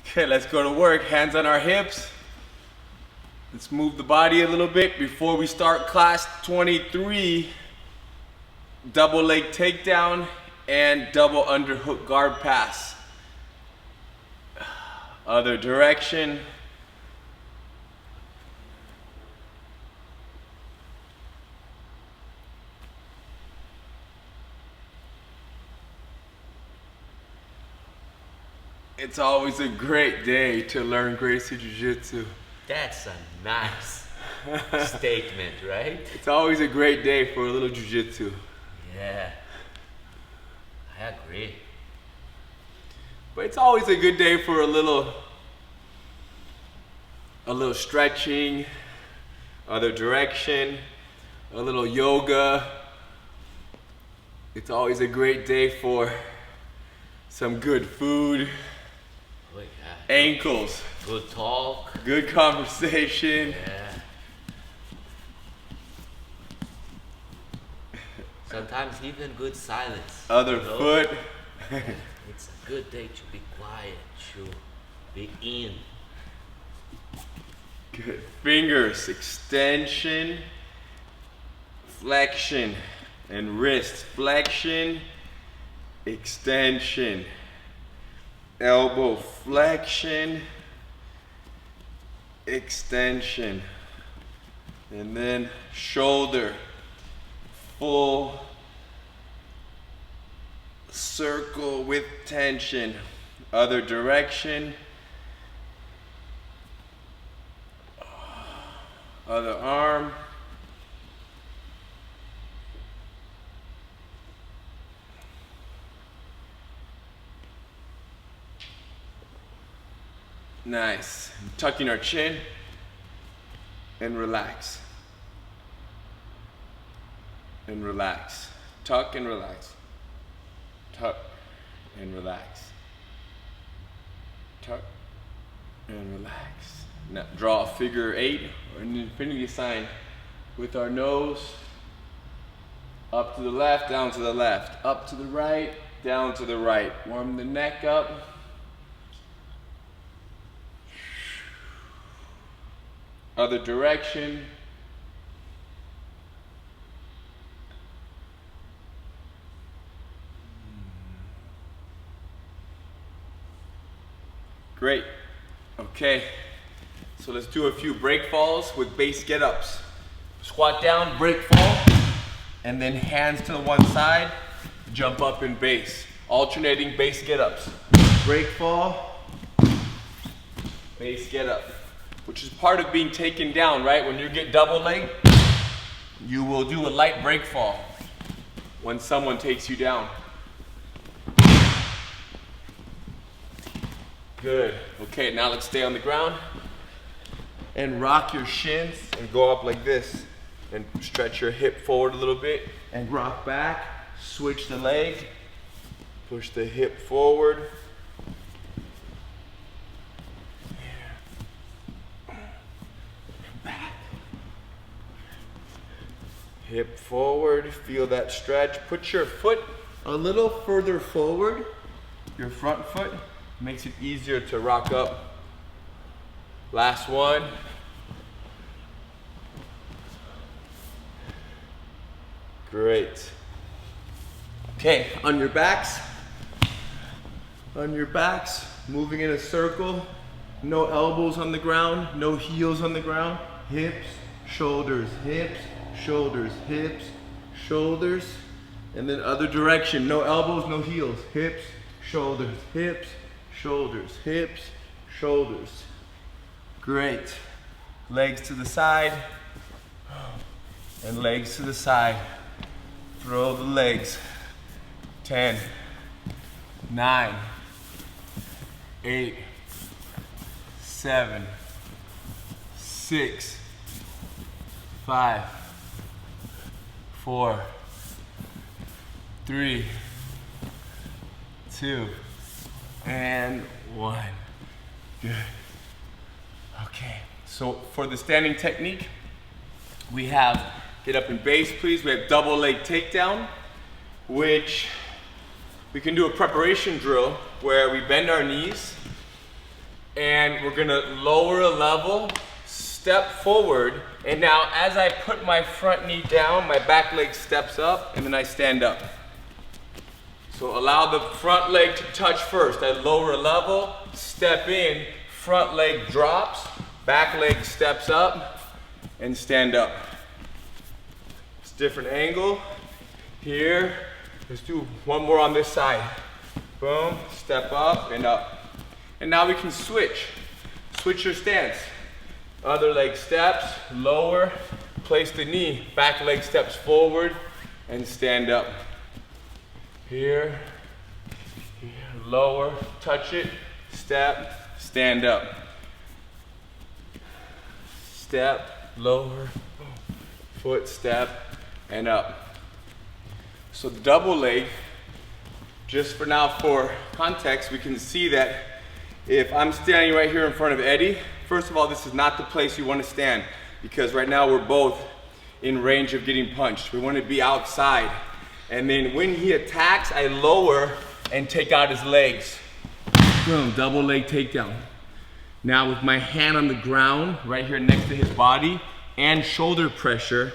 Okay, let's go to work. Hands on our hips. Let's move the body a little bit before we start class 23. Double leg takedown and double underhook guard pass. Other direction. It's always a great day to learn Gracie Jiu-Jitsu. That's a nice statement, right? It's always a great day for a little Jiu-Jitsu. Yeah, I agree. But it's always a good day for a little stretching, other direction, a little yoga. It's always a great day for some good food, Oh, yeah. ankles, Good talk. good conversation. Yeah. Sometimes even good silence. Other you know? foot. It's a good day to be quiet, to be in. Good. Fingers, extension, flexion, and wrist. Flexion, extension, elbow flexion, extension, and then shoulder, full circle with tension. Other direction. Other arm. Nice. Tucking our chin and relax. And relax. Tuck and relax. Tuck and relax. Tuck and relax. Now draw a figure 8 or an infinity sign with our nose up to the left, down to the left, up to the right, down to the right. Warm the neck up. Other direction. Great. Okay. So let's do a few break falls with base get-ups. Squat down, break fall, and then hands to the one side, jump up in base. Alternating base get-ups. Break fall, base get-up, which is part of being taken down, right? When you get double leg, you will do a light break fall when someone takes you down. Good. Okay, now let's stay on the ground and rock your shins and go up like this and stretch your hip forward a little bit and rock back. Switch the leg, push the hip forward. Back. Hip forward, feel that stretch. Put your foot a little further forward, your front foot. Makes it easier to rock up. Last one. Great. Okay, on your backs. On your backs, moving in a circle. No elbows on the ground, no heels on the ground. Hips, shoulders, hips, shoulders, hips, shoulders. And then other direction, no elbows, no heels. Hips, shoulders, hips, shoulders, hips, shoulders. Great. Legs to the side and legs to the side. Throw the legs. 10, 9, 8, 7, 6, 5, 4, 3, 2, and 1. Good. Okay, so for the standing technique, we have get up in base, please. We have double leg takedown, which we can do a preparation drill where we bend our knees And we're gonna lower a level, step forward, and now as I put my front knee down, my back leg steps up, and then I stand up. So allow the front leg to touch first. I lower a level, step in, front leg drops, back leg steps up, and stand up. It's a different angle. Here, let's do one more on this side. Boom, step up and up. And now we can switch. Switch your stance. Other leg steps, lower, place the knee, back leg steps forward, and stand up. Here, lower, touch it, step, stand up. Step, lower, foot, step, and up. So double leg, just for now for context, we can see that if I'm standing right here in front of Eddie, first of all, this is not the place you want to stand because right now we're both in range of getting punched. We want to be outside. And then when he attacks, I lower and take out his legs. Boom, double leg takedown. Now with my hand on the ground, right here next to his body, and shoulder pressure,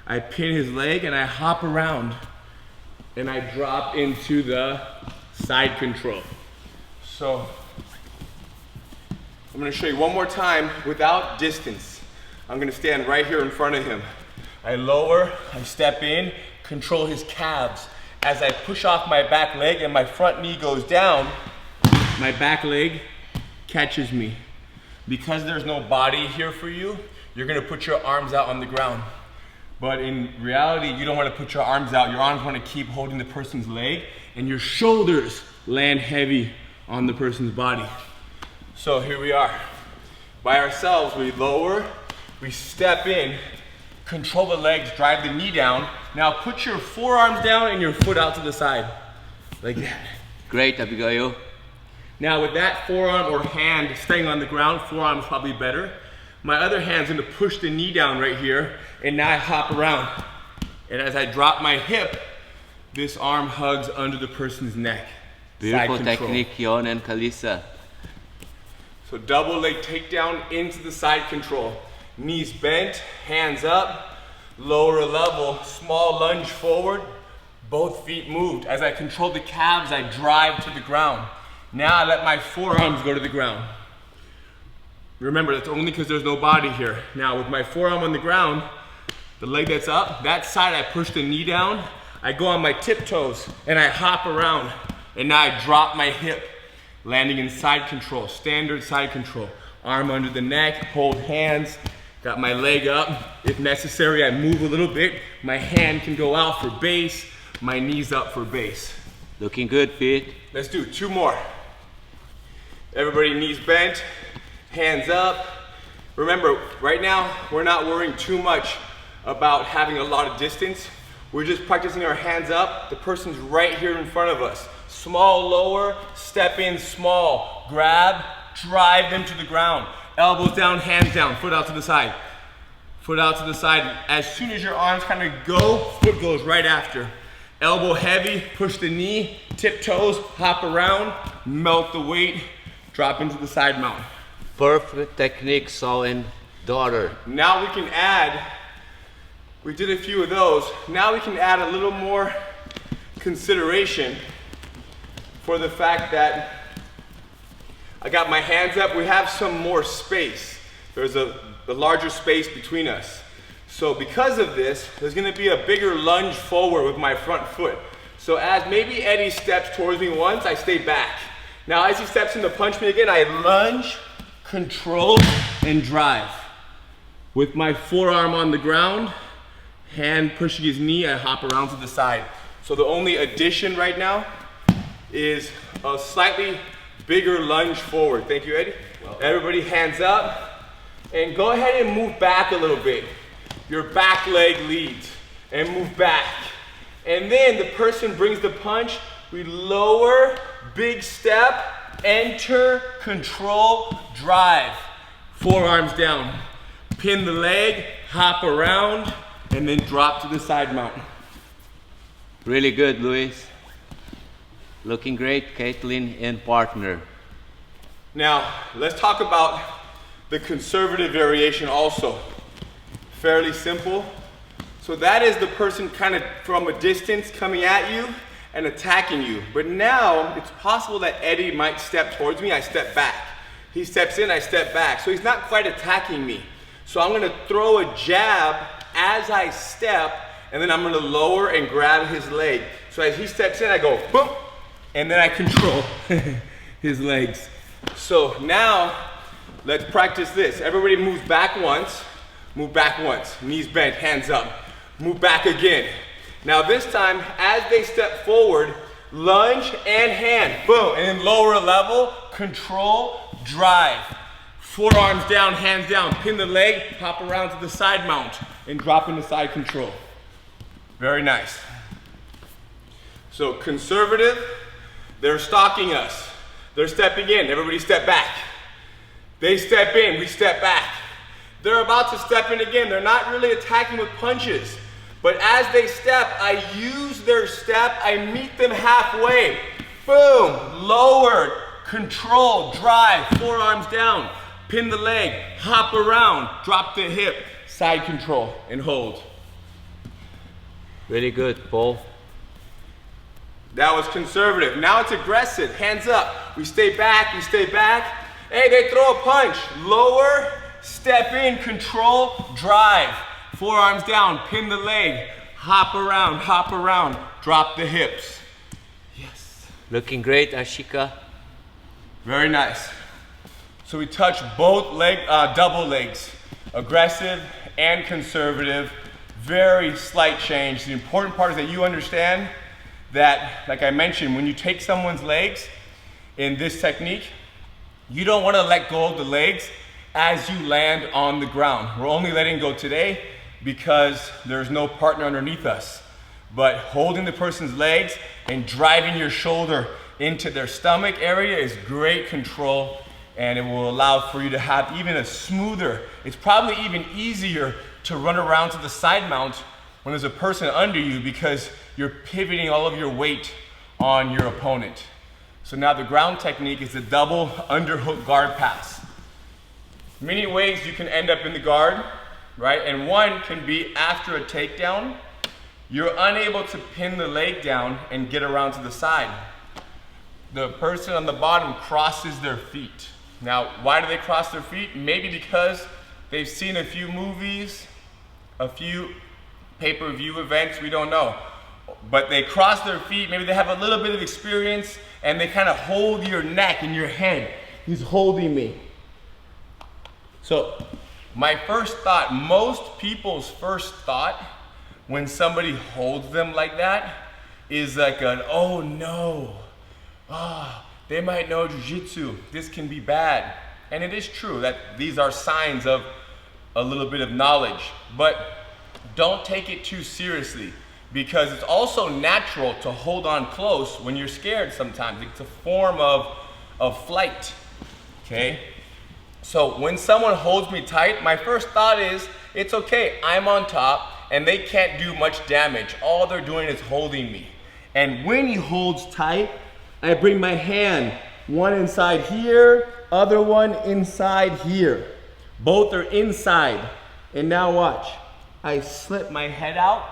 I pin his leg and I hop around. And I drop into the side control. So, I'm gonna show you one more time without distance. I'm gonna stand right here in front of him. I lower, I step in, control his calves. As I push off my back leg and my front knee goes down, my back leg catches me. Because there's no body here for you, you're gonna put your arms out on the ground. But in reality, you don't wanna put your arms out. Your arms wanna keep holding the person's leg and your shoulders land heavy on the person's body. So here we are. By ourselves, we lower, we step in, control the legs, drive the knee down. Now put your forearms down and your foot out to the side, like that. Great, Abigail. Now with that forearm or hand staying on the ground, forearm is probably better. My other hand's gonna push the knee down right here, and now I hop around. And as I drop my hip, this arm hugs under the person's neck. Beautiful technique, Yon and Kalisa. So double leg takedown into the side control. Knees bent, hands up, lower a level, small lunge forward, both feet moved. As I control the calves, I drive to the ground. Now I let my forearms go to the ground. Remember, that's only because there's no body here. Now with my forearm on the ground, the leg that's up, that side I push the knee down, I go on my tiptoes and I hop around and now I drop my hip, landing in side control, standard side control. Arm under the neck, hold hands, got my leg up. If necessary, I move a little bit. My hand can go out for base, my knees up for base. Looking good, Pete. Let's do 2 more. Everybody knees bent, hands up. Remember, right now, we're not worrying too much about having a lot of distance. We're just practicing our hands up. The person's right here in front of us. Small lower, step in small, grab, drive them to the ground. Elbows down, hands down, foot out to the side. Foot out to the side. As soon as your arms kind of go, foot goes right after. Elbow heavy, push the knee, tiptoes, hop around, melt the weight, drop into the side mount. Perfect technique, son and daughter. Now we can add, we did a few of those. Now we can add a little more consideration for the fact that I got my hands up. We have some more space. There's a larger space between us. So because of this, there's gonna be a bigger lunge forward with my front foot. So as maybe Eddie steps towards me once, I stay back. Now as he steps in to punch me again, I lunge, control, and drive. With my forearm on the ground, hand pushing his knee, I hop around to the side. So the only addition right now is a slightly bigger lunge forward. Thank you, Eddie. Everybody hands up, and go ahead and move back a little bit. Your back leg leads, and move back. And then the person brings the punch, we lower, big step, enter, control, drive. Forearms down. Pin the leg, hop around, and then drop to the side mount. Really good, Luis. Looking great, Caitlin and partner. Now, let's talk about the conservative variation also. Fairly simple. So that is the person kind of from a distance coming at you and attacking you. But now it's possible that Eddie might step towards me, I step back. He steps in, I step back. So he's not quite attacking me. So I'm gonna throw a jab as I step, and then I'm gonna lower and grab his leg. So as he steps in, I go boom, and then I control his legs. So now, let's practice this. Everybody moves back once, knees bent, hands up. Move back again. Now this time, as they step forward, lunge and hand, boom, and then lower a level, control, drive. Forearms down, hands down, pin the leg, hop around to the side mount, and drop into side control. Very nice. So conservative, they're stalking us. They're stepping in, everybody step back. They step in, we step back. They're about to step in again. They're not really attacking with punches. But as they step, I use their step, I meet them halfway. Boom, lowered, control, drive, forearms down, pin the leg, hop around, drop the hip, side control, and hold. Really good, Paul. That was conservative. Now it's aggressive, hands up. We stay back, we stay back. Hey, they throw a punch. Lower, step in, control, drive. Forearms down, pin the leg, hop around, drop the hips. Yes. Looking great, Ashika. Very nice. So we touch both double legs, aggressive and conservative. Very slight change. The important part is that you understand that, like I mentioned, when you take someone's legs in this technique, you don't want to let go of the legs as you land on the ground. We're only letting go today because there's no partner underneath us. But holding the person's legs and driving your shoulder into their stomach area is great control, and it will allow for you to have even a smoother, it's probably even easier to run around to the side mount when there's a person under you because you're pivoting all of your weight on your opponent. So now the ground technique is the double underhook guard pass. Many ways you can end up in the guard, right? And one can be after a takedown, you're unable to pin the leg down and get around to the side. The person on the bottom crosses their feet. Now, why do they cross their feet? Maybe because they've seen a few movies, a few pay-per-view events, we don't know. But they cross their feet, maybe they have a little bit of experience, and they kind of hold your neck and your head. He's holding me. So, my first thought, most people's first thought when somebody holds them like that is like an, oh no, they might know jiu-jitsu, this can be bad. And it is true that these are signs of a little bit of knowledge, but don't take it too seriously because it's also natural to hold on close when you're scared sometimes. It's a form of flight, okay? So when someone holds me tight, my first thought is, it's okay, I'm on top and they can't do much damage. All they're doing is holding me. And when he holds tight, I bring my hand, one inside here, other one inside here. Both are inside. And now watch, I slip my head out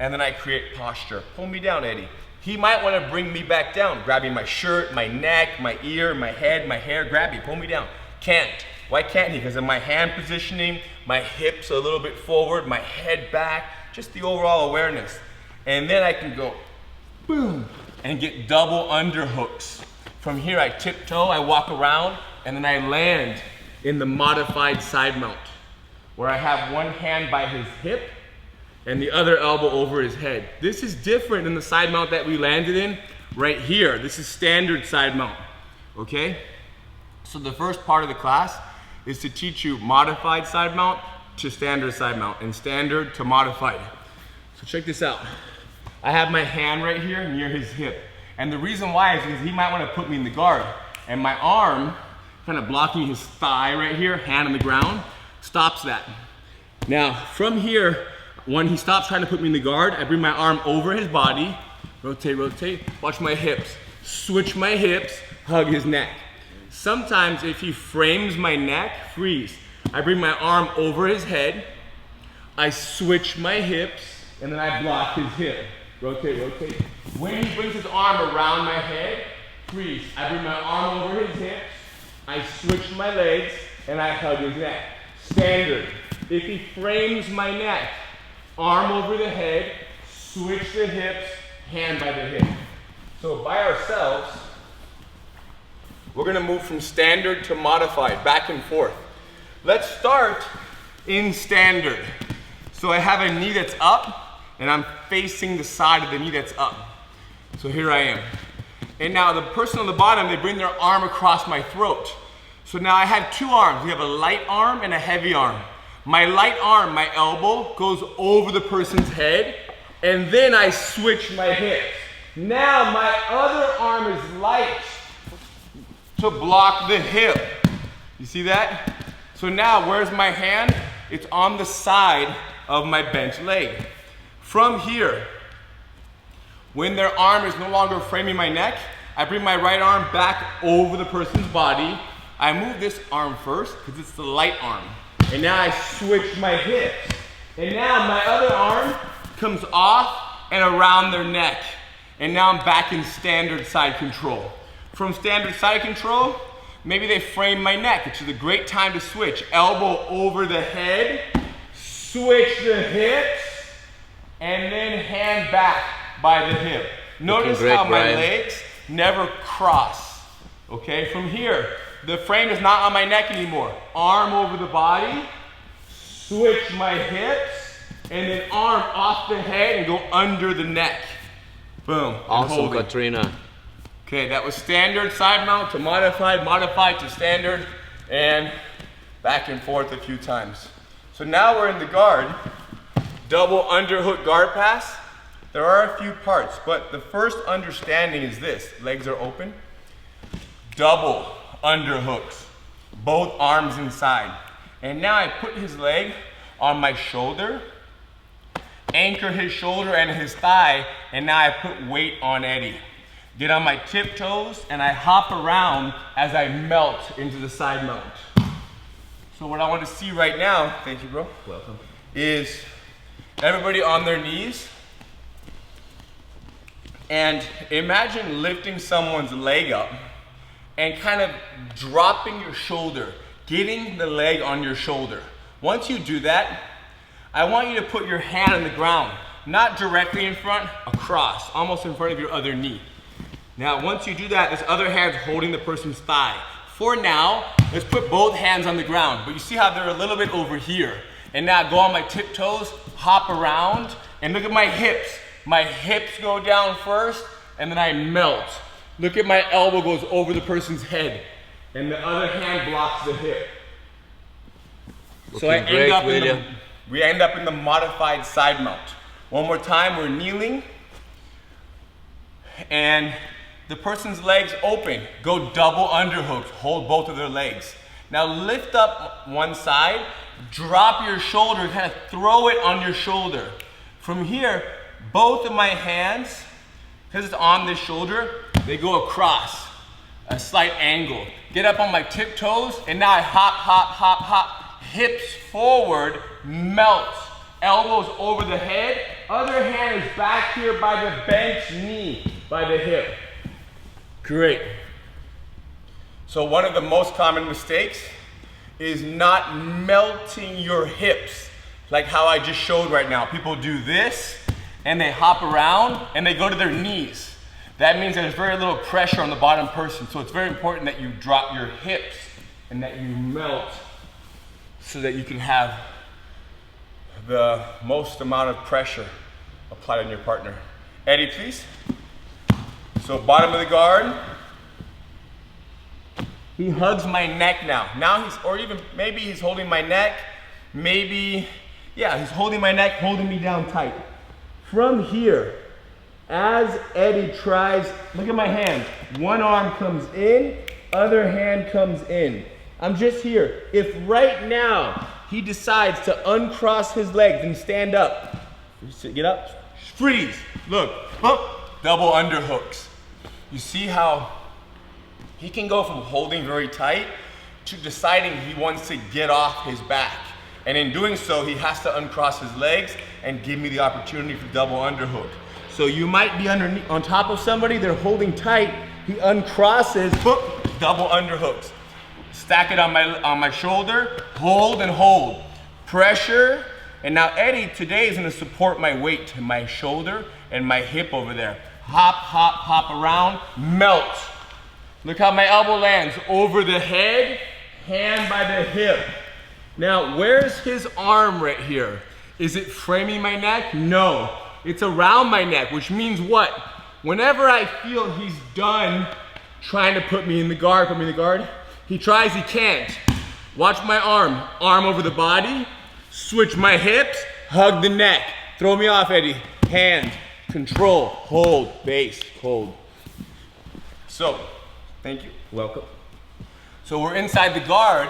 and then I create posture. Pull me down, Eddie. He might want to bring me back down, grabbing my shirt, my neck, my ear, my head, my hair, grab me, pull me down. Can't. Why can't he? Because of my hand positioning, my hips a little bit forward, my head back, just the overall awareness. And then I can go boom and get double underhooks. From here I tiptoe, I walk around, and then I land in the modified side mount, where I have one hand by his hip and the other elbow over his head. This is different than the side mount that we landed in right here. This is standard side mount, okay? So the first part of the class is to teach you modified side mount to standard side mount and standard to modified. So check this out. I have my hand right here near his hip. And the reason why is because he might want to put me in the guard. And my arm, kind of blocking his thigh right here, hand on the ground, stops that. Now, from here, when he stops trying to put me in the guard, I bring my arm over his body, rotate, rotate, watch my hips, switch my hips, hug his neck. Sometimes if he frames my neck, freeze. I bring my arm over his head, I switch my hips, and then I block his hip. Rotate, rotate. When he brings his arm around my head, freeze. I bring my arm over his hips, I switch my legs, and I hug his neck. Standard. If he frames my neck, arm over the head, switch the hips, hand by the hip. So by ourselves, we're gonna move from standard to modified, back and forth. Let's start in standard. So I have a knee that's up, and I'm facing the side of the knee that's up. So here I am. And now the person on the bottom, they bring their arm across my throat. So now I have two arms. We have a light arm and a heavy arm. My light arm, my elbow, goes over the person's head, and then I switch my hips. Now my other arm is light to block the hip. You see that? So now where's my hand? It's on the side of my bent leg. From here, when their arm is no longer framing my neck, I bring my right arm back over the person's body. I move this arm first because it's the light arm. And now I switch my hips. And now my other arm comes off and around their neck. And now I'm back in standard side control. From standard side control, maybe they frame my neck, which is a great time to switch. Elbow over the head, switch the hips, and then hand back by the hip. Notice how my legs never cross, okay? From here, the frame is not on my neck anymore. Arm over the body, switch my hips, and then arm off the head and go under the neck. Boom. Awesome, Katrina. Okay, that was standard side mount to modified, modified to standard, and back and forth a few times. So now we're in the guard, double underhook guard pass. There are a few parts, but the first understanding is this. Legs are open, double underhooks, both arms inside. And now I put his leg on my shoulder, anchor his shoulder and his thigh, and now I put weight on Eddie. Get on my tiptoes, and I hop around as I melt into the side mount. So what I want to see right now, thank you bro, welcome, is everybody on their knees, and imagine lifting someone's leg up and kind of dropping your shoulder, getting the leg on your shoulder. Once you do that, I want you to put your hand on the ground, not directly in front, across, almost in front of your other knee. Now, once you do that, this other hand's holding the person's thigh. For now, let's put both hands on the ground, but you see how they're a little bit over here. And now go on my tiptoes, hop around, and look at my hips. My hips go down first, and then I melt. Look at my elbow goes over the person's head, and the other hand blocks the hip. So we end up in the modified side mount. One more time, we're kneeling, and the person's legs open. Go double underhooks, hold both of their legs. Now lift up one side, drop your shoulder, kind of throw it on your shoulder. From here, both of my hands, because it's on this shoulder, they go across, a slight angle. Get up on my tiptoes, and now I hop, hop, hop, hop. Hips forward, melt. Elbows over the head. Other hand is back here by the bent knee, by the hip. Great. So one of the most common mistakes is not melting your hips, like how I just showed right now. People do this, and they hop around, and they go to their knees. That means there's very little pressure on the bottom person. So it's very important that you drop your hips and that you melt so that you can have the most amount of pressure applied on your partner. Eddie, please. So bottom of the guard. He hugs my neck now. Now he's, or even maybe he's holding my neck. Maybe, yeah, he's holding my neck, holding me down tight. From here, as Eddie tries, look at my hand. One arm comes in, other hand comes in. I'm just here. If right now he decides to uncross his legs and stand up, get up, freeze, look, double underhooks. You see how He can go from holding very tight to deciding he wants to get off his back. And in doing so, he has to uncross his legs and give me the opportunity for double underhook. So you might be underneath, on top of somebody, they're holding tight, he uncrosses, boop, double underhooks. Stack it on my shoulder, hold and hold. Pressure, and now Eddie today is gonna support my weight in my shoulder and my hip over there. Hop, hop, hop around, melt. Look how my elbow lands, over the head, hand by the hip. Now, where's his arm right here? Is it framing my neck? No, it's around my neck, which means what? Whenever I feel he's done trying to put me in the guard, he tries, he can't. Watch my arm over the body, switch my hips, hug the neck. Throw me off, Eddie. Hand, control, hold, base, hold. So, thank you, welcome. So we're inside the guard.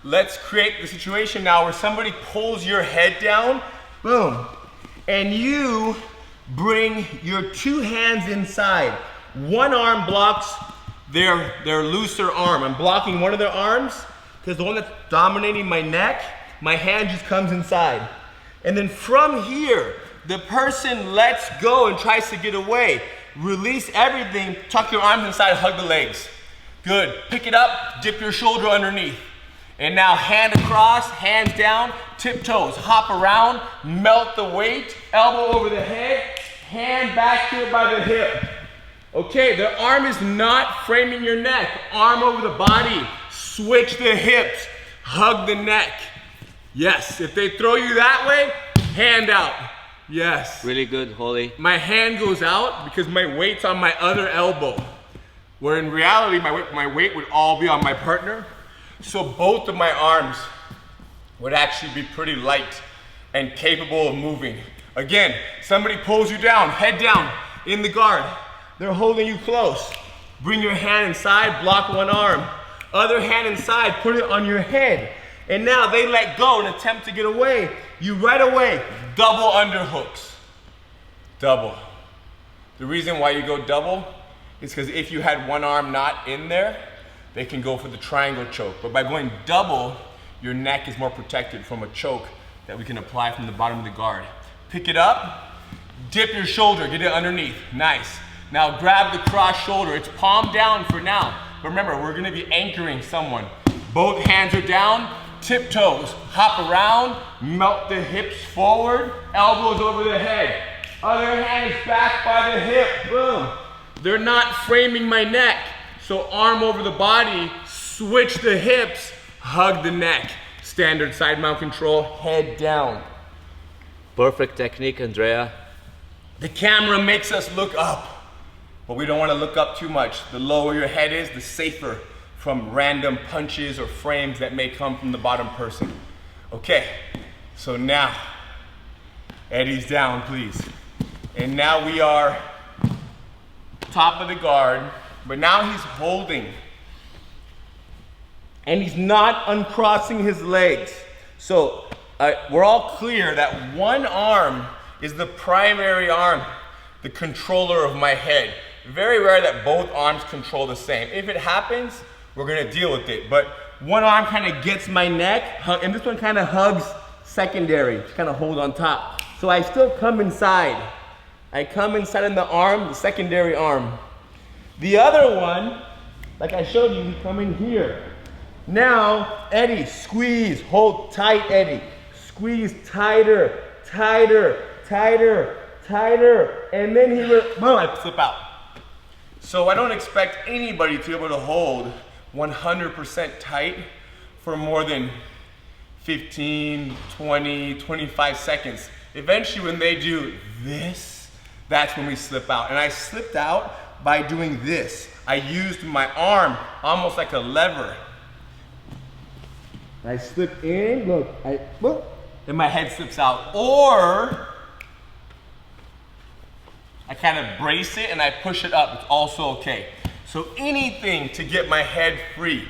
Let's create the situation now where somebody pulls your head down, boom, and you bring your two hands inside. One arm blocks their looser arm. I'm blocking one of their arms because the one that's dominating my neck, my hand just comes inside. And then from here, the person lets go and tries to get away. Release everything, tuck your arms inside, hug the legs. Good, pick it up, dip your shoulder underneath. And now hand across, hands down, tiptoes, hop around, melt the weight, elbow over the head, hand back here by the hip. Okay, the arm is not framing your neck. Arm over the body, switch the hips, hug the neck. Yes, if they throw you that way, hand out. Yes. Really good, Holly. My hand goes out because my weight's on my other elbow. Where in reality, my weight would all be on my partner. So both of my arms would actually be pretty light and capable of moving. Again, somebody pulls you down, head down, in the guard. They're holding you close. Bring your hand inside, block one arm. Other hand inside, put it on your head. And now they let go and attempt to get away. You right away, double underhooks. Double. The reason why you go double is because if you had one arm not in there, they can go for the triangle choke. But by going double, your neck is more protected from a choke that we can apply from the bottom of the guard. Pick it up, dip your shoulder, get it underneath, nice. Now grab the cross shoulder, it's palm down for now. But remember, we're gonna be anchoring someone. Both hands are down, tiptoes, hop around, melt the hips forward, elbows over the head. Other hand is back by the hip, boom. They're not framing my neck. So arm over the body, switch the hips, hug the neck. Standard side mount control, head down. Perfect technique, Andrea. The camera makes us look up, but we don't want to look up too much. The lower your head is, the safer from random punches or frames that may come from the bottom person. Okay, so now, Eddie's down, please. And now we are top of the guard. But now he's holding. And he's not uncrossing his legs. So we're all clear that one arm is the primary arm, the controller of my head. Very rare that both arms control the same. If it happens, we're gonna deal with it. But one arm kind of gets my neck, and this one kind of hugs secondary, just kind of hold on top. So I still come inside. I come inside in the arm, the secondary arm. The other one, like I showed you, you come in here. Now, Eddie, squeeze, hold tight, Eddie. Squeeze tighter, tighter, tighter, tighter. And then he will, boom, I slip out. So I don't expect anybody to be able to hold 100% tight for more than 15, 20, 25 seconds. Eventually when they do this, that's when we slip out. And I slipped out by doing this. I used my arm almost like a lever. I slip in, look, and my head slips out. Or I kind of brace it and I push it up. It's also okay. So anything to get my head free.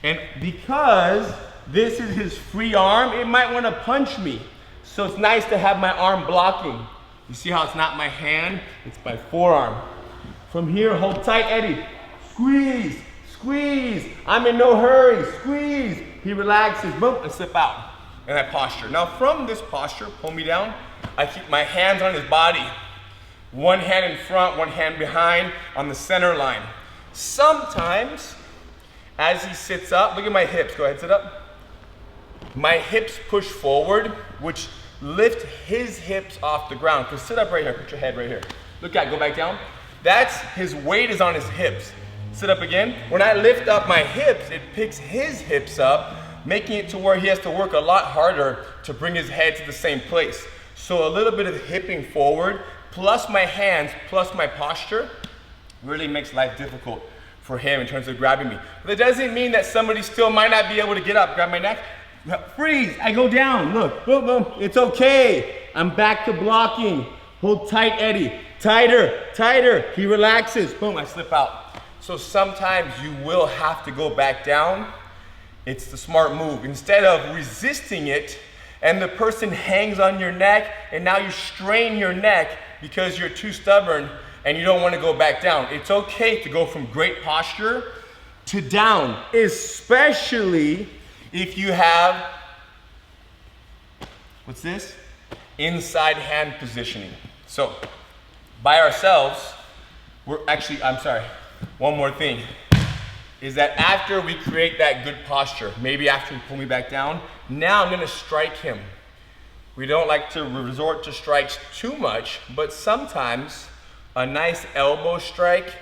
And because this is his free arm, it might want to punch me. So it's nice to have my arm blocking. You see how it's not my hand, it's my forearm. From here, hold tight, Eddie. Squeeze, Squeeze. I'm in no hurry. Squeeze. He relaxes. Boom. I slip out. And I posture. Now from this posture, pull me down. I keep my hands on his body. One hand in front, one hand behind on the center line. Sometimes, as he sits up, look at my hips. Go ahead, sit up. My hips push forward, which lift his hips off the ground. So sit up right here. Put your head right here. Look at, go back down. That's, his weight is on his hips. Sit up again. When I lift up my hips, it picks his hips up, making it to where he has to work a lot harder to bring his head to the same place. So a little bit of hipping forward, plus my hands, plus my posture, really makes life difficult for him in terms of grabbing me. But that doesn't mean that somebody still might not be able to get up, grab my neck. Freeze, I go down, look, boom, boom. It's okay. I'm back to blocking. Hold tight, Eddie. Tighter, tighter. He relaxes, boom, I slip out. So sometimes you will have to go back down. It's the smart move. Instead of resisting it and the person hangs on your neck and now you strain your neck because you're too stubborn and you don't want to go back down. It's okay to go from great posture to down, especially if you have, what's this? Inside hand positioning. So by ourselves, we're actually, I'm sorry, one more thing, is that after we create that good posture, maybe after you pull me back down, now I'm gonna strike him. We don't like to resort to strikes too much, but sometimes a nice elbow strike,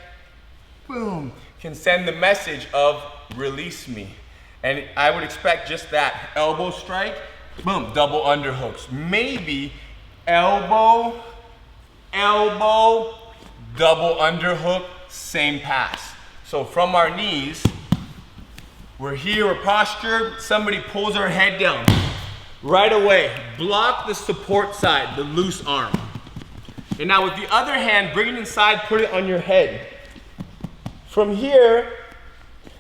boom, can send the message of release me. And I would expect just that, elbow strike, boom, double underhooks. Maybe elbow, elbow, double underhook, same pass. So from our knees, we're here, we're postured, somebody pulls our head down. Right away, block the support side, the loose arm. And now with the other hand, bring it inside, put it on your head. From here,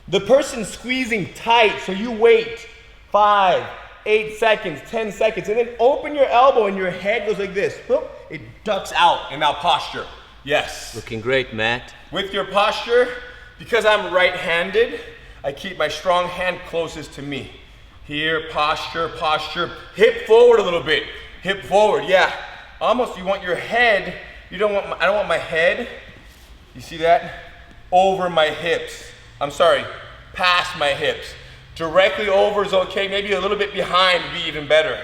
the person's squeezing tight, so you wait 5, 8 seconds, 10 seconds, and then open your elbow and your head goes like this. Whoop, it ducks out, and now posture. Yes. Looking great, Matt. With your posture, because I'm right-handed, I keep my strong hand closest to me. Here, posture, posture. Hip forward a little bit. Hip forward, yeah. Almost you want your head, I don't want my head, you see that? Over my hips. I'm sorry, past my hips. Directly over is okay, maybe a little bit behind would be even better.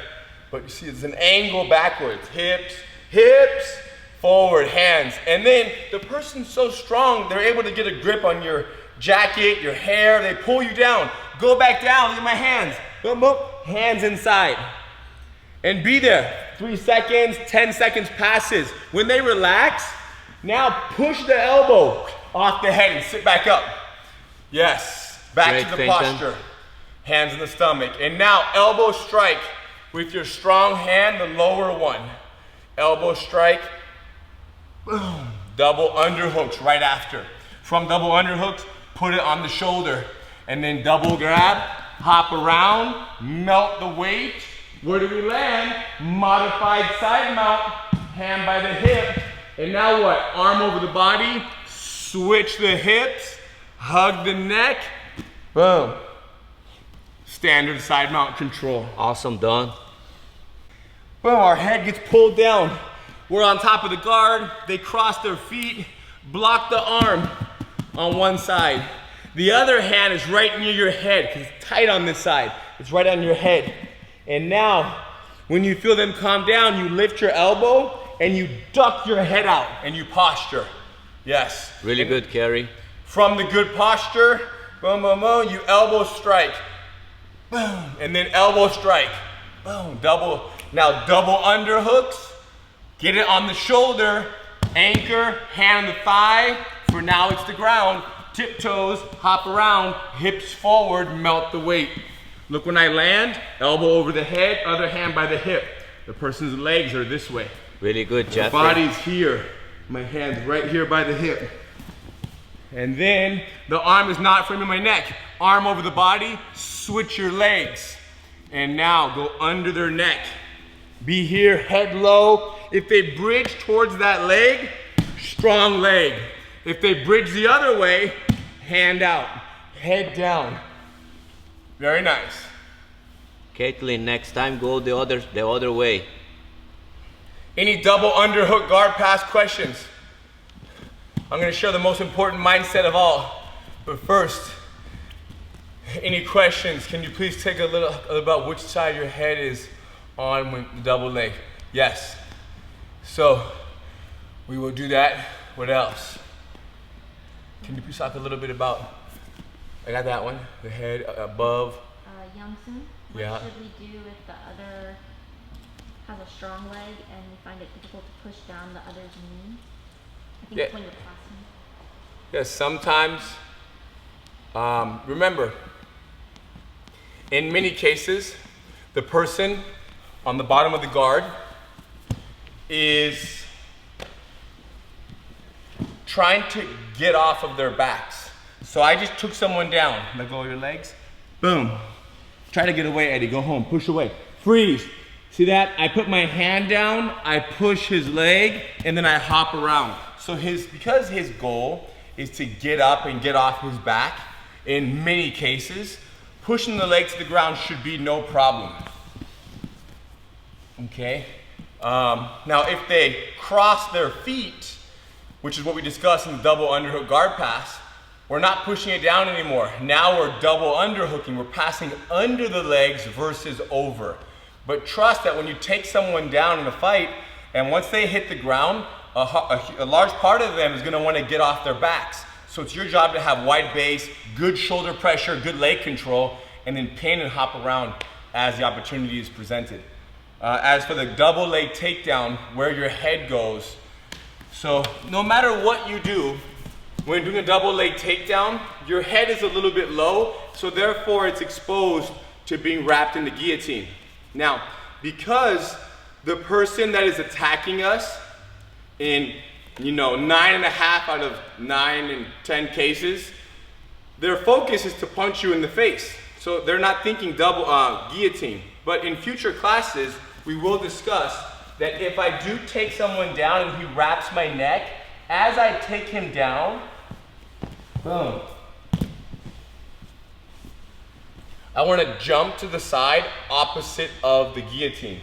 But you see, it's an angle backwards. Hips, hips, forward, hands. And then the person's so strong, they're able to get a grip on your jacket, your hair, they pull you down. Go back down, look at my hands. Boom, boom, hands inside. And be there. 3 seconds, 10 seconds passes. When they relax, now push the elbow off the head and sit back up. Yes, back to the posture. Hands in the stomach. And now elbow strike with your strong hand, the lower one. Elbow strike, boom. Double underhooks right after. From double underhooks, put it on the shoulder. And then double grab, hop around, melt the weight. Where do we land? Modified side mount, hand by the hip. And now what? Arm over the body, switch the hips, hug the neck, boom. Standard side mount control. Awesome, Don. Boom, our head gets pulled down. We're on top of the guard, they cross their feet, block the arm on one side. The other hand is right near your head, because it's tight on this side. It's right on your head. And now, when you feel them calm down, you lift your elbow and you duck your head out and you posture. Yes. Really good, Kerry. From the good posture, boom, boom, boom, you elbow strike. Boom, and then elbow strike. Boom, double. Now double underhooks. Get it on the shoulder, anchor, hand on the thigh. For now it's the ground. Tiptoes, hop around, hips forward, melt the weight. Look when I land, elbow over the head, other hand by the hip. The person's legs are this way. Really good, Jeff. The body's here. My hand's right here by the hip. And then the arm is not framing my neck. Arm over the body, switch your legs. And now go under their neck. Be here, head low. If they bridge towards that leg, strong leg. If they bridge the other way, hand out. head down. Very nice. Caitlin, next time go the other way. Any double underhook guard pass questions? I'm gonna share the most important mindset of all. But first, any questions? Can you please take a little about which side your head is on when the double leg? Yes. So, we will do that. What else? Can you please talk a little bit about, I got that one, the head above. Youngsun, what should we do if the other has a strong leg and we find it difficult to push down the other's knee? I think it's when you're passing. Yes, sometimes, remember, in many cases, the person on the bottom of the guard is trying to get off of their backs. So I just took someone down. Let go of your legs. Boom. Try to get away, Eddie. Go home. Push away. Freeze. See that? I put my hand down, I push his leg, and then I hop around. So because his goal is to get up and get off his back, in many cases, pushing the leg to the ground should be no problem. Okay? Now if they cross their feet, which is what we discussed in the double underhook guard pass, we're not pushing it down anymore. Now we're double underhooking. We're passing under the legs versus over. But trust that when you take someone down in a fight, and once they hit the ground, a large part of them is gonna wanna get off their backs. So it's your job to have wide base, good shoulder pressure, good leg control, and then pin and hop around as the opportunity is presented. As for the double leg takedown, where your head goes, so no matter what you do, when doing a double leg takedown, your head is a little bit low, so therefore it's exposed to being wrapped in the guillotine. Now, because the person that is attacking us in 9.5 out of 9 in 10 cases, their focus is to punch you in the face. So they're not thinking double guillotine. But in future classes, we will discuss that if I do take someone down and he wraps my neck, as I take him down, boom, I want to jump to the side opposite of the guillotine,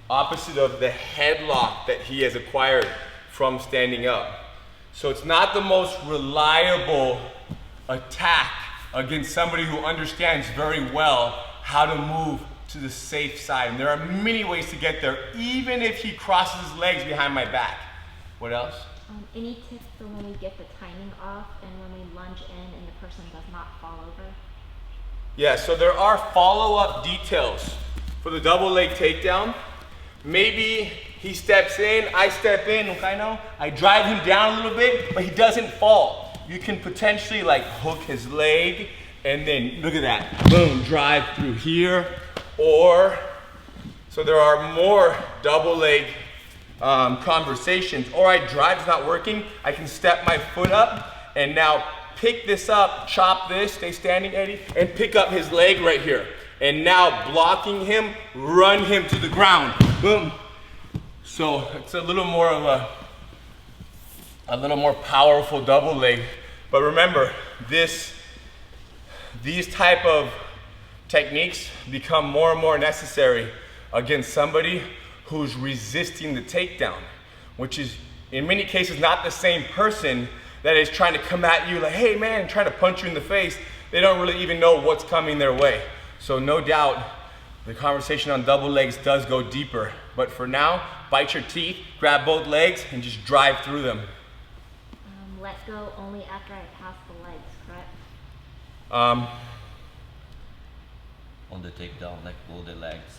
opposite of the headlock that he has acquired from standing up. So it's not the most reliable attack against somebody who understands very well how to move to the safe side. And there are many ways to get there, even if he crosses his legs behind my back. What else? Any tips for when we get the timing off and when we lunge in and the person does not fall over? Yeah, so there are follow-up details for the double leg takedown. Maybe he steps in, I step in, I drive him down a little bit, but he doesn't fall. You can potentially hook his leg and then look at that, boom, drive through here. Or, so there are more double leg conversations. Or I drive, it's not working, I can step my foot up and now pick this up, chop this, stay standing, Eddie, and pick up his leg right here. And now blocking him, run him to the ground. Boom. So it's a little more of a little more powerful double leg. But remember, these type of techniques become more and more necessary against somebody who's resisting the takedown, which is in many cases not the same person that is trying to come at you like, hey man, trying to punch you in the face. They don't really even know what's coming their way. So no doubt the conversation on double legs does go deeper. But for now, bite your teeth, grab both legs, and just drive through them. Let go only after I pass the legs, correct? On the takedown, let go the legs.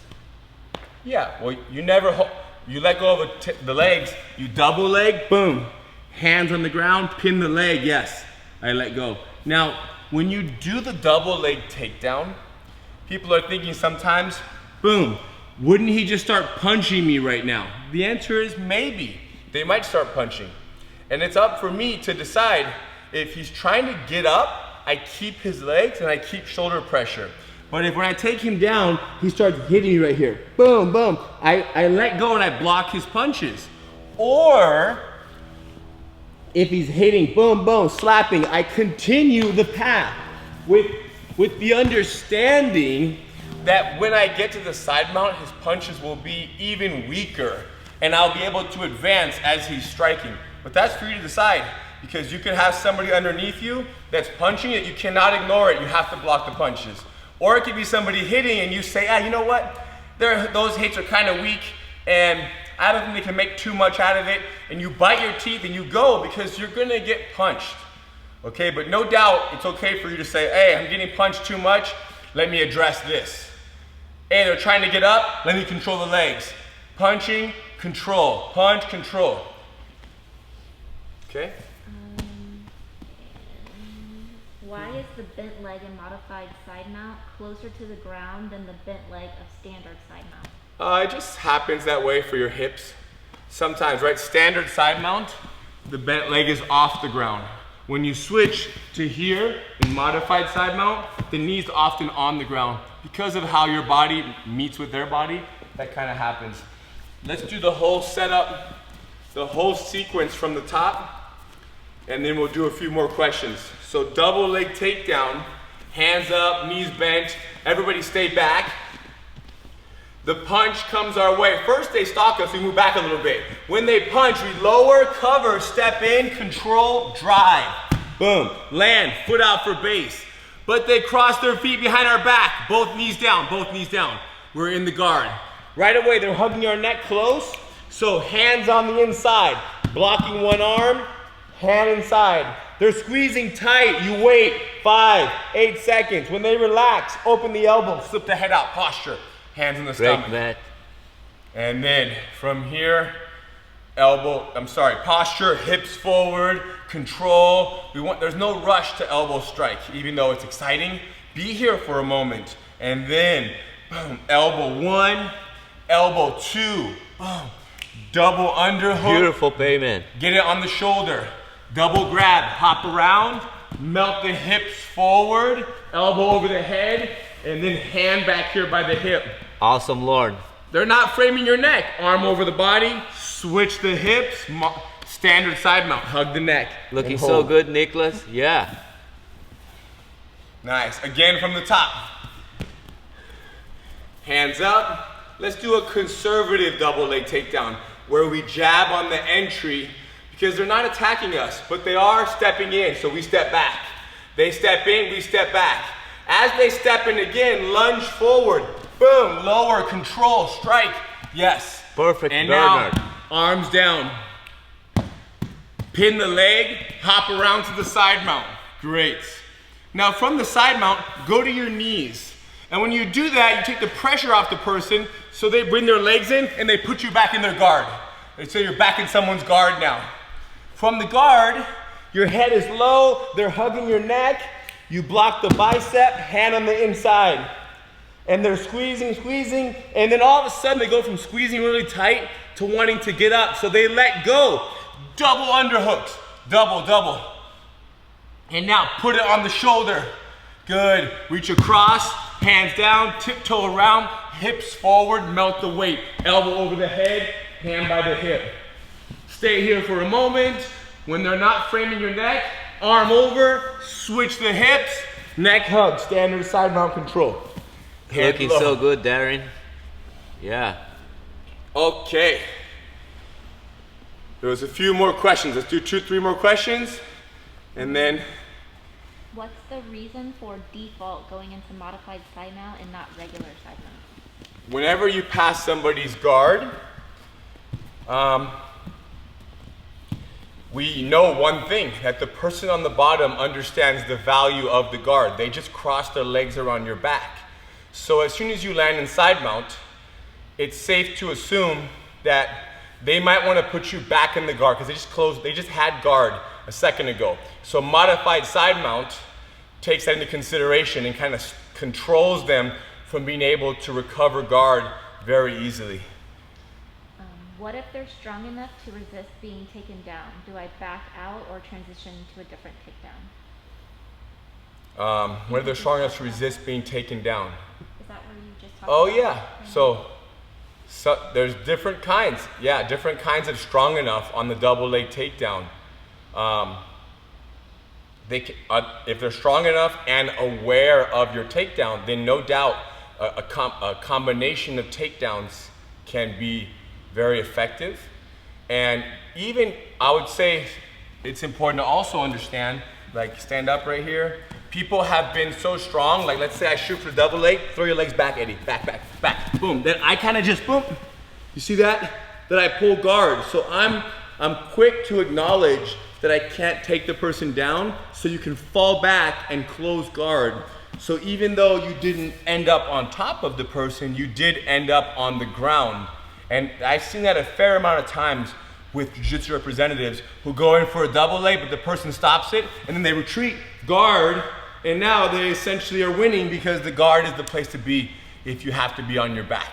Yeah, well, you never, you let go of the legs, you double leg, boom. Hands on the ground, pin the leg, yes, I let go. Now, when you do the double leg takedown, people are thinking sometimes, boom, wouldn't he just start punching me right now? The answer is maybe. They might start punching. And it's up for me to decide if he's trying to get up, I keep his legs and I keep shoulder pressure. But if when I take him down, he starts hitting me right here. Boom, boom. I let go and I block his punches. Or if he's hitting, boom, boom, slapping, I continue the path. with the understanding that when I get to the side mount, his punches will be even weaker and I'll be able to advance as he's striking. But that's for you to decide, because you can have somebody underneath you that's punching it, you cannot ignore it, you have to block the punches. Or it could be somebody hitting and you say, ah, you know what, those hits are kind of weak and I don't think they can make too much out of it, and you bite your teeth and you go because you're gonna get punched. Okay, but no doubt it's okay for you to say, hey, I'm getting punched too much, let me address this. Hey, they're trying to get up, let me control the legs. Punching, control, punch, control. Okay? Why is the bent leg in modified side mount closer to the ground than the bent leg of standard side mount? It just happens that way for your hips. Sometimes, right? Standard side mount, the bent leg is off the ground. When you switch to here in modified side mount, the knee's often on the ground. Because of how your body meets with their body, that kind of happens. Let's do the whole setup, the whole sequence from the top, and then we'll do a few more questions. So double leg takedown, hands up, knees bent, everybody stay back. The punch comes our way. First they stalk us, we move back a little bit. When they punch, we lower, cover, step in, control, drive. Boom, land, foot out for base. But they cross their feet behind our back, both knees down, both knees down. We're in the guard. Right away, they're hugging our neck close, so hands on the inside, blocking one arm, hand inside. They're squeezing tight, you wait 5, 8 seconds. When they relax, open the elbow, slip the head out, posture. Hands in the stomach. Matt. And then from here, posture, hips forward, control. There's no rush to elbow strike, even though it's exciting. Be here for a moment. And then, boom, elbow 1, elbow 2, boom. Double underhook. Beautiful payment. Get it on the shoulder. Double grab, hop around, melt the hips forward, elbow over the head, and then hand back here by the hip. Awesome, Lord. They're not framing your neck. Arm over the body, switch the hips, standard side mount, hug the neck. Looking so good, Nicholas. Yeah. Nice. Again from the top. Hands up. Let's do a conservative double leg takedown where we jab on the entry because they're not attacking us, but they are stepping in, so we step back. They step in, we step back. As they step in again, lunge forward. Boom, lower, control, strike. Yes. Perfect, and Bernard. now, arms down. Pin the leg, hop around to the side mount. Great. Now from the side mount, go to your knees. And when you do that, you take the pressure off the person, so they bring their legs in and they put you back in their guard. So you're back in someone's guard now. From the guard, your head is low, they're hugging your neck, you block the bicep, hand on the inside. And they're squeezing, squeezing, and then all of a sudden they go from squeezing really tight to wanting to get up. So they let go. Double underhooks, double, double. And now put it on the shoulder. Good, reach across, hands down, tiptoe around, hips forward, melt the weight. Elbow over the head, hand by the hip. Stay here for a moment. When they're not framing your neck, arm over, switch the hips, neck hug, standard side mount control. Looking so good, Darren. Yeah. Okay. There was a few more questions. Let's do 2, 3 more questions. And then. What's the reason for default going into modified side mount and not regular side mount? Whenever you pass somebody's guard, we know one thing, that the person on the bottom understands the value of the guard. They just cross their legs around your back. So as soon as you land in side mount, it's safe to assume that they might want to put you back in the guard because they just had guard a second ago. So modified side mount takes that into consideration and kind of controls them from being able to recover guard very easily. What if they're strong enough to resist being taken down? Do I back out or transition to a different takedown? When they're strong enough to resist being taken down. Is that where you just talked Oh about? yeah, so there's different kinds. Yeah, different kinds of strong enough on the double leg takedown. if they're strong enough and aware of your takedown, then no doubt a combination of takedowns can be very effective. And even, I would say, it's important to also understand, like stand up right here. People have been so strong, like let's say I shoot for the double leg, throw your legs back, Eddie, back, back, back, boom. Then I kind of just, boom, you see that? That I pull guard. So I'm quick to acknowledge that I can't take the person down, so you can fall back and close guard. So even though you didn't end up on top of the person, you did end up on the ground. And I've seen that a fair amount of times with jiu-jitsu representatives who go in for a double leg, but the person stops it, and then they retreat, guard, and now they essentially are winning because the guard is the place to be if you have to be on your back.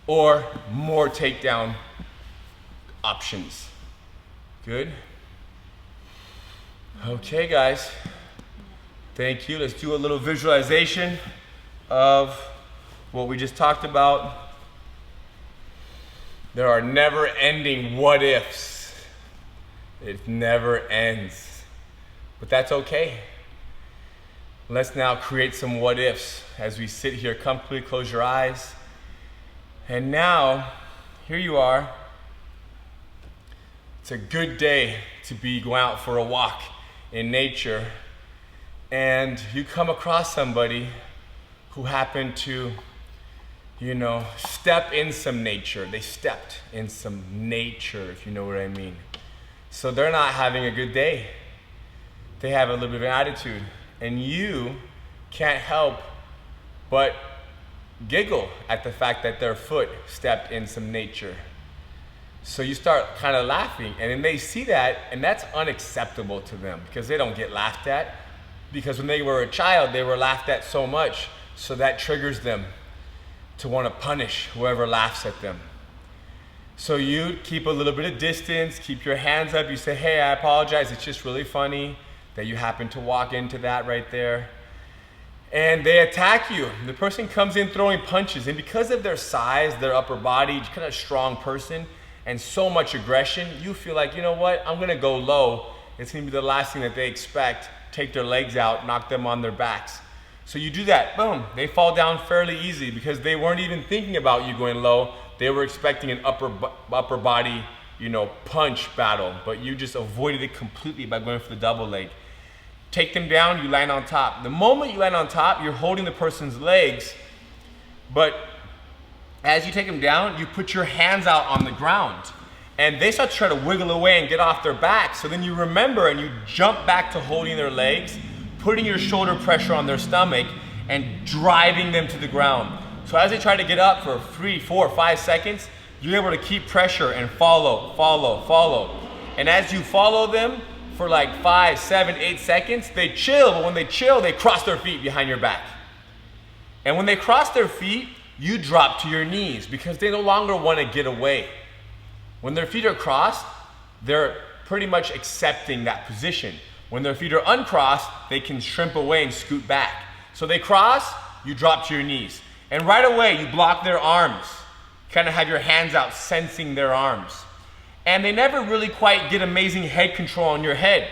Or more takedown options. Good? Okay, guys. Thank you. Let's do a little visualization of what we just talked about. There are never-ending what-ifs. It never ends. But that's okay. Let's now create some what-ifs as we sit here comfortably. Close your eyes. And now, here you are. It's a good day to be going out for a walk in nature. And you come across somebody who happened to, you know, step in some nature. They stepped in some nature, if you know what I mean. So they're not having a good day. They have a little bit of an attitude. And you can't help but giggle at the fact that their foot stepped in some nature. So you start kind of laughing, and then they see that, and that's unacceptable to them because they don't get laughed at. Because when they were a child, they were laughed at so much, so that triggers them to want to punish whoever laughs at them. So you keep a little bit of distance, keep your hands up, you say, hey, I apologize, it's just really funny that you happen to walk into that right there. And they attack you. The person comes in throwing punches, and because of their size, their upper body, kind of strong person, and so much aggression, you feel like, you know what, I'm gonna go low. It's gonna be the last thing that they expect. Take their legs out, knock them on their backs. So you do that, boom, they fall down fairly easy because they weren't even thinking about you going low. They were expecting an upper body, you know, punch battle, but you just avoided it completely by going for the double leg. Take them down, you land on top. The moment you land on top, you're holding the person's legs, but as you take them down, you put your hands out on the ground. And they start to try to wiggle away and get off their back. So then you remember and you jump back to holding their legs, putting your shoulder pressure on their stomach and driving them to the ground. So as they try to get up for 3, 4, 5 seconds, you're able to keep pressure and follow, follow, follow. And as you follow them for like 5, 7, 8 seconds, they chill, but when they chill, they cross their feet behind your back. And when they cross their feet, you drop to your knees because they no longer want to get away. When their feet are crossed, they're pretty much accepting that position. When their feet are uncrossed, they can shrimp away and scoot back. So they cross, you drop to your knees. And right away, you block their arms. Kind of have your hands out, sensing their arms. And they never really quite get amazing head control on your head.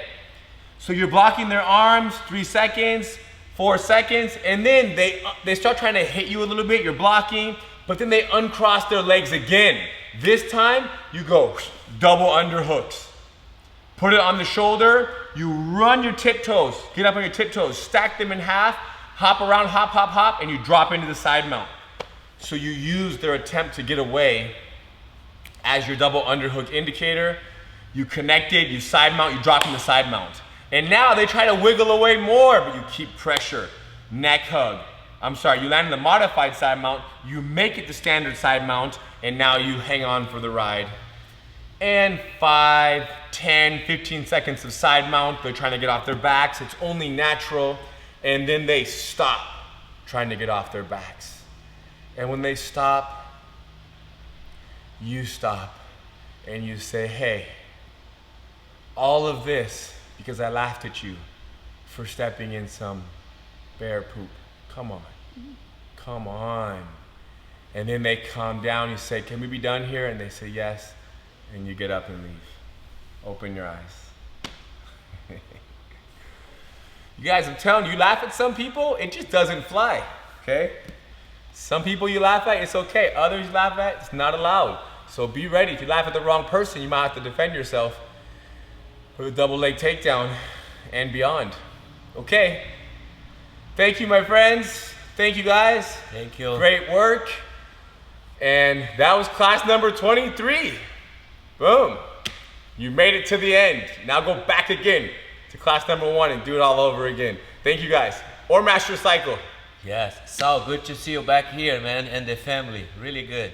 So you're blocking their arms, 3 seconds, 4 seconds, and then they start trying to hit you a little bit, you're blocking, but then they uncross their legs again. This time, you go double underhooks. Put it on the shoulder, you run your tiptoes, get up on your tiptoes, stack them in half, hop around, hop, hop, hop, and you drop into the side mount. So you use their attempt to get away as your double underhook indicator. You connect it, you side mount, you drop in the side mount. And now they try to wiggle away more, but you keep pressure, neck hug. I'm sorry, you land in the modified side mount, you make it the standard side mount, and now you hang on for the ride. And 5, 10, 15 seconds of side mount, they're trying to get off their backs, it's only natural, and then they stop trying to get off their backs. And when they stop, you stop, and you say, hey, all of this because I laughed at you for stepping in some bear poop. Come on, come on. And then they calm down, you say, can we be done here? And they say yes, and you get up and leave. Open your eyes. You guys, I'm telling you, you laugh at some people, it just doesn't fly, okay? Some people you laugh at, it's okay. Others you laugh at, it's not allowed. So be ready. If you laugh at the wrong person, you might have to defend yourself with a double leg takedown and beyond. Okay. Thank you, my friends. Thank you, guys. Thank you. Great work. And that was class number 23. Boom. You made it to the end. Now go back again to class number 1 and do it all over again. Thank you, guys. Or master cycle. Yes, so good to see you back here, man, and the family. Really good.